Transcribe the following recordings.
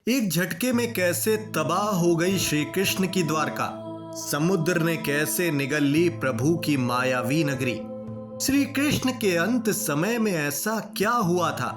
एक झटके में कैसे तबाह हो गई श्री कृष्ण की द्वारका। समुद्र ने कैसे निगल ली प्रभु की मायावी नगरी। श्री कृष्ण के अंत समय में ऐसा क्या हुआ था?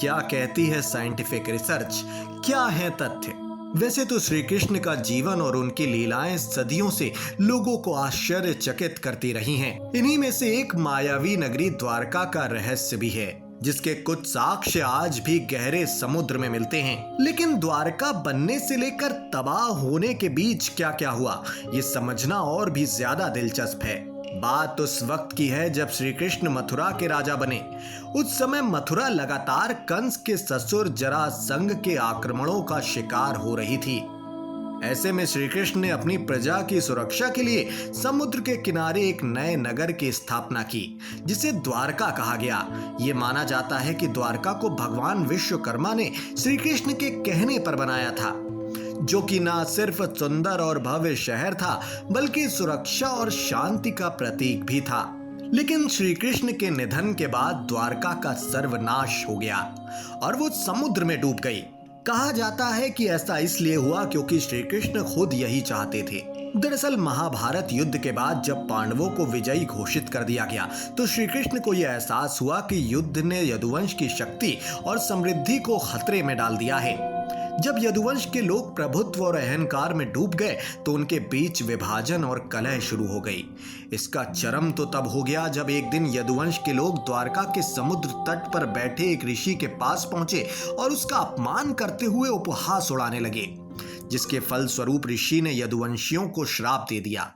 क्या कहती है साइंटिफिक रिसर्च? क्या है तथ्य? वैसे तो श्री कृष्ण का जीवन और उनकी लीलाएं सदियों से लोगों को आश्चर्यचकित करती रही हैं। इन्हीं में से एक मायावी नगरी द्वारका का रहस्य भी है, जिसके कुछ साक्ष्य आज भी गहरे समुद्र में मिलते हैं। लेकिन द्वारका बनने से लेकर तबाह होने के बीच क्या क्या हुआ, ये समझना और भी ज्यादा दिलचस्प है। बात उस वक्त की है जब श्री कृष्ण मथुरा के राजा बने। उस समय मथुरा लगातार कंस के ससुर जरासंध के आक्रमणों का शिकार हो रही थी। ऐसे में श्री कृष्ण ने अपनी प्रजा की सुरक्षा के लिए समुद्र के किनारे एक नए नगर की स्थापना की, जिसे द्वारका कहा गया। ये माना जाता है कि द्वारका को भगवान विश्वकर्मा ने श्री कृष्ण के कहने पर बनाया था, जो कि ना सिर्फ सुंदर और भव्य शहर था, बल्कि सुरक्षा और शांति का प्रतीक भी था। लेकिन श्री कृष्ण के निधन के बाद द्वारका का सर्वनाश हो गया और वो समुद्र में डूब गई। कहा जाता है कि ऐसा इसलिए हुआ क्योंकि श्री कृष्ण खुद यही चाहते थे। दरअसल महाभारत युद्ध के बाद जब पांडवों को विजयी घोषित कर दिया गया, तो श्री कृष्ण को यह एहसास हुआ कि युद्ध ने यदुवंश की शक्ति और समृद्धि को खतरे में डाल दिया है। जब यदुवंश के लोग प्रभुत्व और अहंकार में डूब गए, तो उनके बीच विभाजन और कलह शुरू हो गई। इसका चरम तो तब हो गया जब एक दिन यदुवंश के लोग द्वारका के समुद्र तट पर बैठे एक ऋषि के पास पहुंचे और उसका अपमान करते हुए उपहास उड़ाने लगे, जिसके फलस्वरूप ऋषि ने यदुवंशियों को श्राप दे दिया।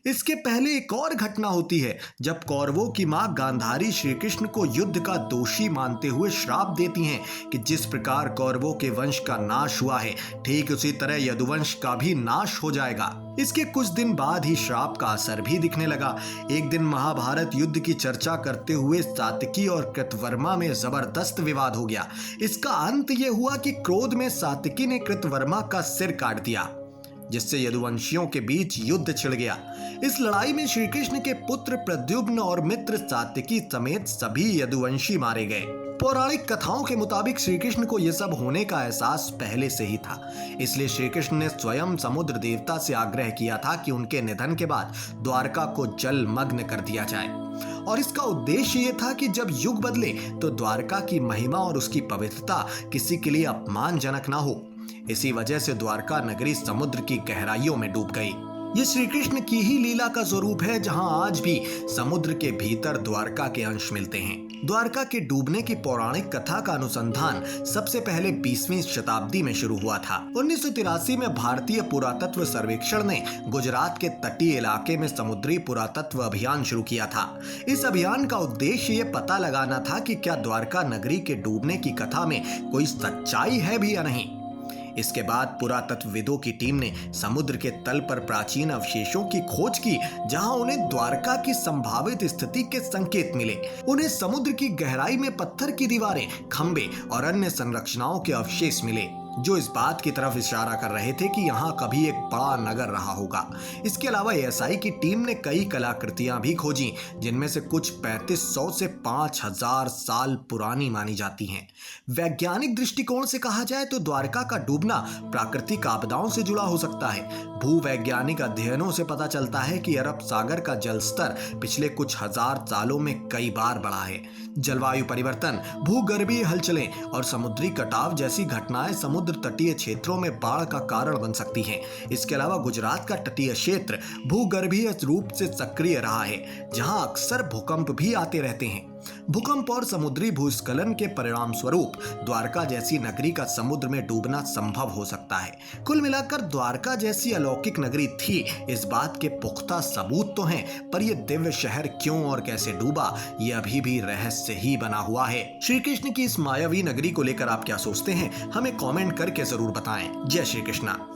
इसके पहले एक और घटना होती है, जब कौरवों की मां गांधारी श्री कृष्ण को युद्ध का दोषी मानते हुए श्राप देती हैं कि जिस प्रकार कौरवों के वंश का नाश हुआ है, ठीक उसी तरह यदुवंश का भी नाश हो जाएगा। इसके कुछ दिन बाद ही श्राप का असर भी दिखने लगा। एक दिन महाभारत युद्ध की चर्चा करते हुए सात्यकी और कृतवर्मा में जबरदस्त विवाद हो गया। इसका अंत यह हुआ कि क्रोध में सात्यकी ने कृतवर्मा का सिर काट दिया, जिससे यदुवंशियों के बीच युद्ध छिड़ गया। इस लड़ाई में श्री कृष्ण के पुत्र प्रद्युम्न और मित्र सात्यकी समेत सभी यदुवंशी मारे गए। पौराणिक कथाओं के मुताबिक श्री कृष्ण को यह सब होने का एहसास पहले से ही था, इसलिए श्री कृष्ण ने स्वयं समुद्र देवता से आग्रह किया था कि उनके निधन के बाद द्वारका को जलमग्न कर दिया जाए। और इसका उद्देश्य ये था कि जब युग बदले तो द्वारका की महिमा और उसकी पवित्रता किसी के लिए अपमानजनक ना हो। इसी वजह से द्वारका नगरी समुद्र की गहराइयों में डूब गई। ये श्री कृष्ण की ही लीला का स्वरूप है, जहां आज भी समुद्र के भीतर द्वारका के अंश मिलते हैं। द्वारका के डूबने की पौराणिक कथा का अनुसंधान सबसे पहले 20वीं शताब्दी में शुरू हुआ था। 1983 में भारतीय पुरातत्व सर्वेक्षण ने गुजरात के तटीय इलाके में समुद्री पुरातत्व अभियान शुरू किया था। इस अभियान का उद्देश्य ये पता लगाना था कि क्या द्वारका नगरी के डूबने की कथा में कोई सच्चाई है भी या नहीं। इसके बाद पुरातत्वविदों की टीम ने समुद्र के तल पर प्राचीन अवशेषों की खोज की, जहां उन्हें द्वारका की संभावित स्थिति के संकेत मिले। उन्हें समुद्र की गहराई में पत्थर की दीवारें, खंबे और अन्य संरचनाओं के अवशेष मिले, जो इस बात की तरफ इशारा कर रहे थे कि यहाँ कभी एक बड़ा नगर रहा होगा। इसके अलावा एएसआई की टीम ने कई कलाकृतियां भी खोजी, जिनमें से कुछ 3500 से 5000 साल पुरानी मानी जाती हैं। वैज्ञानिक दृष्टिकोण से कहा जाए तो द्वारका का डूबना प्राकृतिक आपदाओं से जुड़ा हो सकता है। भूवैज्ञानिक अध्ययनों से पता चलता है कि अरब सागर का जल स्तर पिछले कुछ हजार सालों में कई बार बढ़ा है। जलवायु परिवर्तन, भूगर्भीय हलचलें और समुद्री कटाव जैसी घटनाएं समुद्र तटीय क्षेत्रों में बाढ़ का कारण बन सकती हैं। इसके अलावा गुजरात का तटीय क्षेत्र भूगर्भीय रूप से सक्रिय रहा है, जहां अक्सर भूकंप भी आते रहते हैं। भूकंप और समुद्री भूस्खलन के परिणाम स्वरूप द्वारका जैसी नगरी का समुद्र में डूबना संभव हो सकता है। कुल मिलाकर द्वारका जैसी अलौकिक नगरी थी, इस बात के पुख्ता सबूत तो हैं, पर यह दिव्य शहर क्यों और कैसे डूबा, यह अभी भी रहस्य ही बना हुआ है। श्री कृष्ण की इस मायावी नगरी को लेकर आप क्या सोचते हैं? हमें कमेंट करके जरूर बताएं। जय श्री कृष्णा।